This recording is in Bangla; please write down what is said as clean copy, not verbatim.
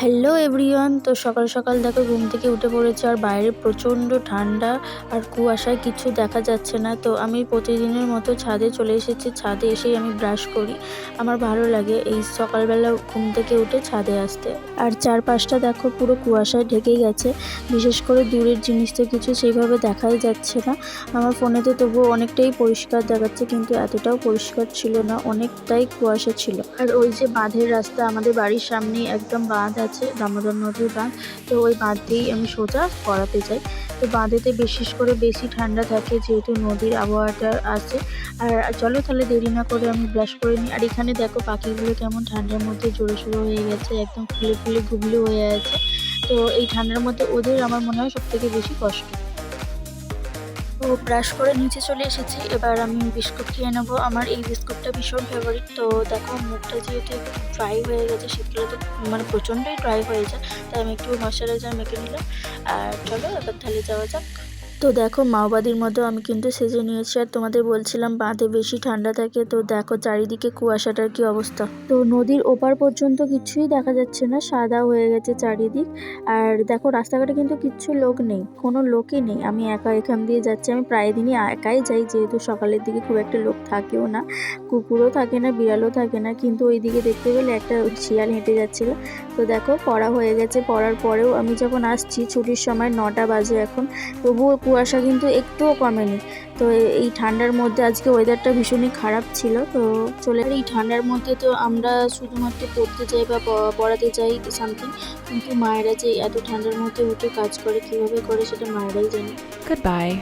Hello everyone. তো সকাল সকাল দেখো ঘুম থেকে উঠে পড়েছে আর বাইরে প্রচণ্ড ঠান্ডা আর কুয়াশায় কিছু দেখা যাচ্ছে না। তো আমি প্রতিদিনের মতো ছাদে চলে এসেছি। ছাদে এসেই আমি ব্রাশ করি। আমার ভালো লাগে এই সকালবেলা ঘুম থেকে উঠে ছাদে আসতে। আর চারপাশটা দেখো পুরো কুয়াশায় ঢেকে গেছে। বিশেষ করে দূরের জিনিস তো কিছু সেইভাবে দেখাই যাচ্ছে না। আমার ফোনেতে তবুও অনেকটাই পরিষ্কার দেখাচ্ছে, কিন্তু এতটাও পরিষ্কার ছিল না, অনেকটাই কুয়াশা ছিল। আর ওই যে বাঁধের রাস্তা, আমাদের বাড়ির সামনেই একদম বাঁধ আছে, দামোদর নদীর বাঁধ। তো ওই বাঁধ দিয়েই আমি সোজা পড়াতে যাই। তো বাঁধেতে বিশেষ করে বেশি ঠান্ডা থাকে, যেহেতু নদীর আবহাওয়াটা আছে। আর চলো তাহলে দেরি না করে আমি ব্রাশ করে নিই। আর এখানে দেখো পাখিগুলো কেমন ঠান্ডার মধ্যে জোরে সোরে হয়ে গেছে, একদম ফুলে ফুলে ঘুগলি হয়ে আছে। তো এই ঠান্ডার মধ্যে ওদের আমার মনে হয় সব থেকে বেশি কষ্ট। তো ব্রাশ করে নিচে চলে এসেছি। এবার আমি বিস্কুট খেয়ে নেবো। আমার এই বিস্কুটটা ভীষণ ফেভারিট। তো দেখো মুখটা যেহেতু একটু ড্রাই হয়ে গেছে, শীতকালে তো মানে প্রচণ্ডই ড্রাই হয়ে যায়, তাই আমি একটু ময়শ্চারাইজার মেখে নিলাম। আর চলো এবার তাহলে যাওয়া যাক। তো দেখো মাওবাদীর মতো আমি কিন্তু সেজে নিয়েছি। আর তোমাদের বলছিলাম বাঁধে বেশি ঠান্ডা থাকে। তো দেখো চারিদিকে কুয়াশাটার কি অবস্থা। তো নদীর ওপার পর্যন্ত কিছুই দেখা যাচ্ছে না, সাদা হয়ে গেছে চারিদিক। আর দেখো রাস্তাঘাটে কিন্তু কিচ্ছু লোক নেই, কোনো লোকই নেই। আমি একা এখান দিয়ে যাচ্ছি। আমি প্রায় দিনই একাই যাই, যেহেতু সকালের দিকে খুব একটা লোক থাকেও না, কুকুরও থাকে না, বিড়ালও থাকে না। কিন্তু ওই দিকে দেখতে পেলে একটা শিয়াল হেঁটে যাচ্ছিল। তো দেখো পড়া হয়ে গেছে, পড়ার পরেও আমি যখন আসছি, ছুটির সময় 9টা বাজে এখন, তবুও কুয়াশা কিন্তু একটুও কমেনি। তো এই ঠান্ডার মধ্যে আজকে ওয়েদারটা ভীষণই খারাপ ছিল। তো এই ঠান্ডার মধ্যে তো আমরা শুধুমাত্র পড়তে যাই বা পড়াতে যাই সামথিং, কিন্তু মায়েরা যে এত ঠান্ডার মধ্যে উঠে কাজ করে, কিভাবে করে সেটা মায়েরাই জানে। Goodbye.